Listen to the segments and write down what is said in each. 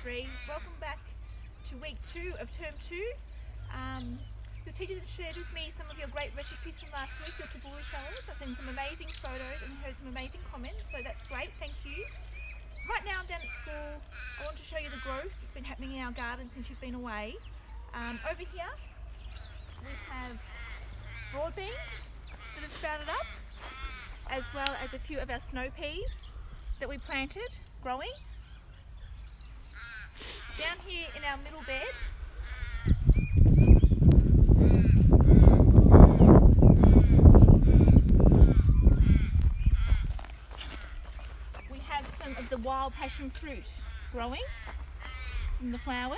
3. Welcome back to week 2 of term 2. Your teachers have shared with me some of your great recipes from last week, your tabbouleh salads. I've seen some amazing photos and heard some amazing comments, so that's great, thank you. Right now I'm down at school. I want to show you the growth that's been happening in our garden since you've been away. Over here we have broad beans that have sprouted up, as well as a few of our snow peas that we planted growing. Down here in our middle bed we have some of the wild passion fruit growing from the flowers.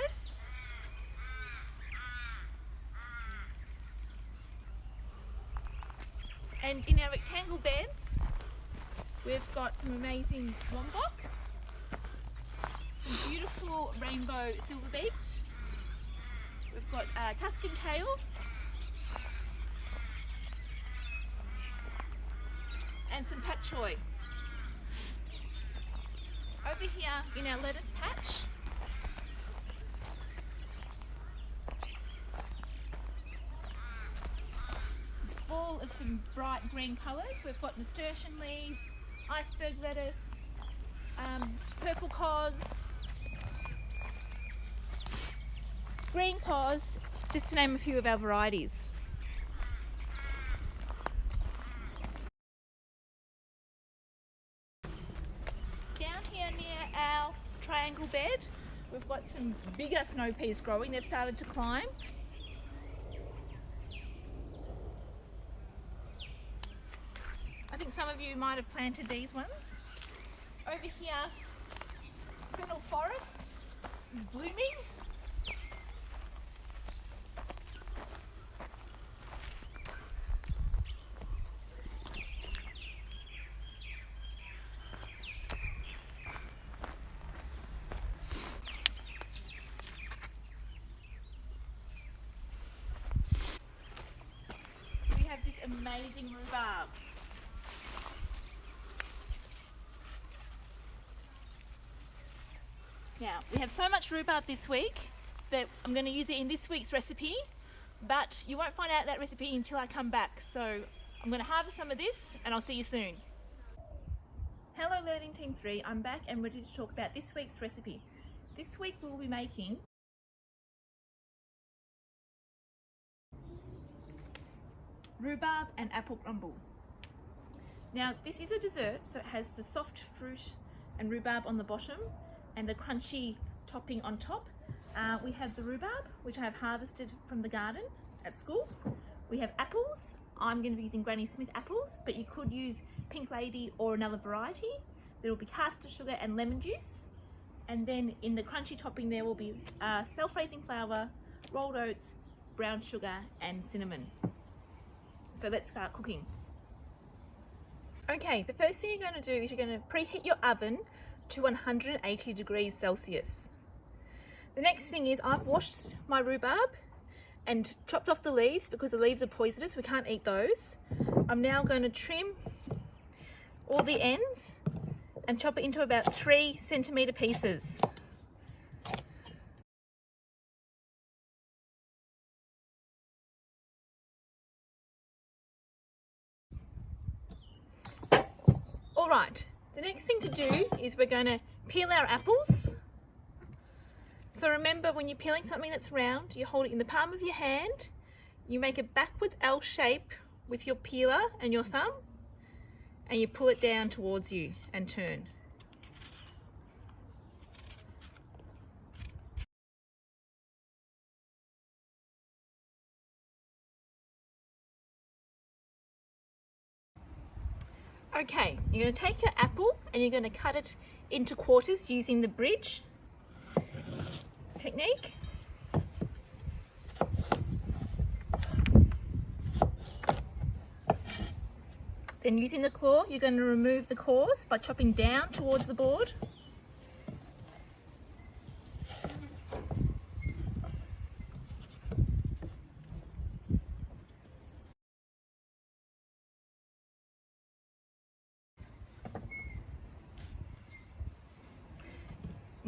And in our rectangle beds we've got some amazing lombok, some beautiful rainbow silver beet, we've got Tuscan kale, and some pat choy. Over here in our lettuce patch it's full of some bright green colours. We've got nasturtium leaves, iceberg lettuce, purple cos, green cos, just to name a few of our varieties. Down here near our triangle bed we've got some bigger snow peas growing. They've started to climb. I think some of you might have planted these ones. Over here, fennel forest is blooming. We have this amazing rhubarb. Now, we have so much rhubarb this week that I'm going to use it in this week's recipe, but you won't find out that recipe until I come back. So I'm going to harvest some of this and I'll see you soon. Hello Learning Team 3, I'm back and ready to talk about this week's recipe. This week we'll be making rhubarb and apple crumble. Now this is a dessert, so it has the soft fruit and rhubarb on the bottom and the crunchy topping on top. We have the rhubarb, which I have harvested from the garden at school. We have apples. I'm going to be using Granny Smith apples, but you could use Pink Lady or another variety. There will be caster sugar and lemon juice. And then in the crunchy topping there will be self-raising flour, rolled oats, brown sugar and cinnamon. So let's start cooking. Okay, the first thing you're going to do is you're going to preheat your oven to 180 degrees Celsius. The next thing is I've washed my rhubarb and chopped off the leaves because the leaves are poisonous, we can't eat those. I'm now going to trim all the ends and chop it into about 3 centimetre pieces. Alright, the next thing to do is we're going to peel our apples. So remember, when you're peeling something that's round, you hold it in the palm of your hand, you make a backwards L shape with your peeler and your thumb, and you pull it down towards you and turn. Okay, you're going to take your apple and you're going to cut it into quarters using the bridge technique. Then using the claw, you're going to remove the cores by chopping down towards the board.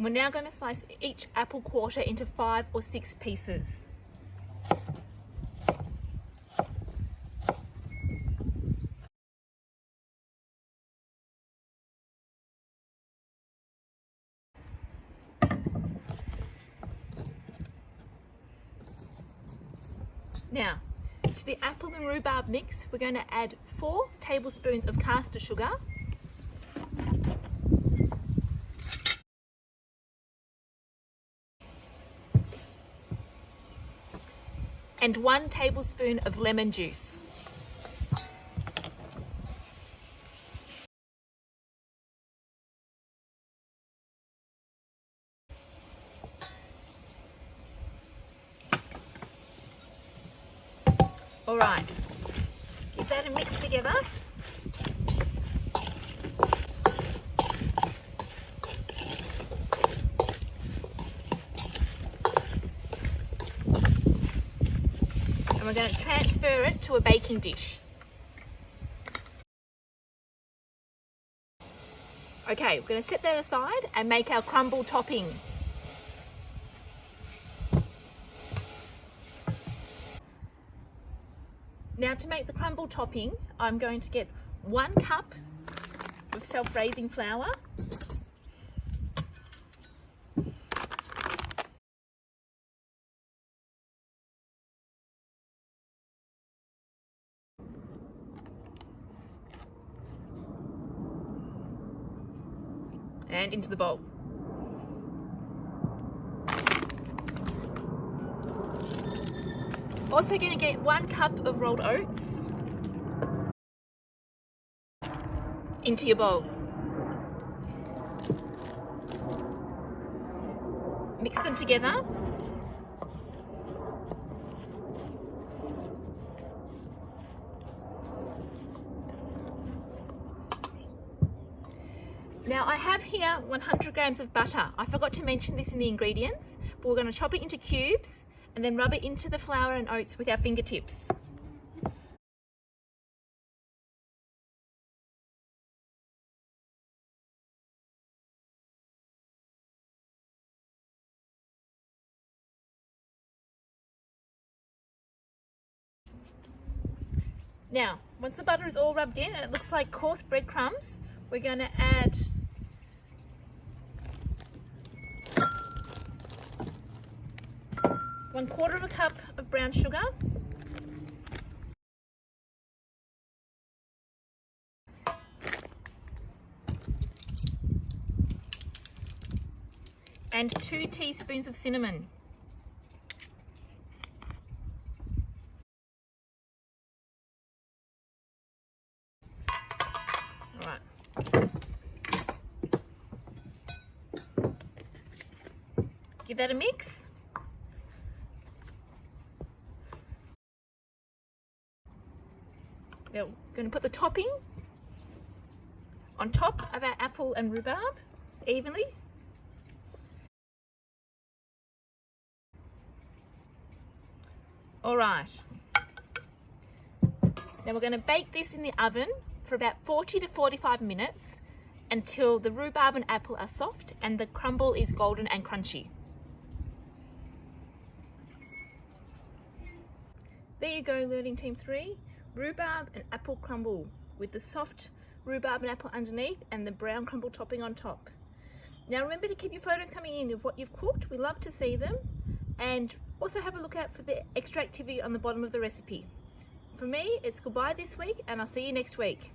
We're now going to slice each apple quarter into 5 or 6 pieces. Now, to the apple and rhubarb mix, we're going to add 4 tablespoons of caster sugar, and 1 tablespoon of lemon juice. All right, give that a mix together. And we're going to transfer it to a baking dish. Okay, we're going to set that aside and make our crumble topping. Now to make the crumble topping, I'm going to get 1 cup of self-raising flour, and into the bowl. Also going to get 1 cup of rolled oats into your bowl. Mix them together. Now I have here 100 grams of butter. I forgot to mention this in the ingredients, but we're going to chop it into cubes and then rub it into the flour and oats with our fingertips. Now, once the butter is all rubbed in and it looks like coarse breadcrumbs, we're going to add ¼ of a cup of brown sugar, and 2 teaspoons of cinnamon. All right. Give that a mix. Now we're going to put the topping on top of our apple and rhubarb evenly. All right. Then we're going to bake this in the oven for about 40 to 45 minutes until the rhubarb and apple are soft and the crumble is golden and crunchy. There you go, Learning Team 3. Rhubarb and apple crumble with the soft rhubarb and apple underneath and the brown crumble topping on top. Now remember to keep your photos coming in of what you've cooked. We love to see them, and also have a look out for the extra activity on the bottom of the recipe. For me, it's goodbye this week and I'll see you next week.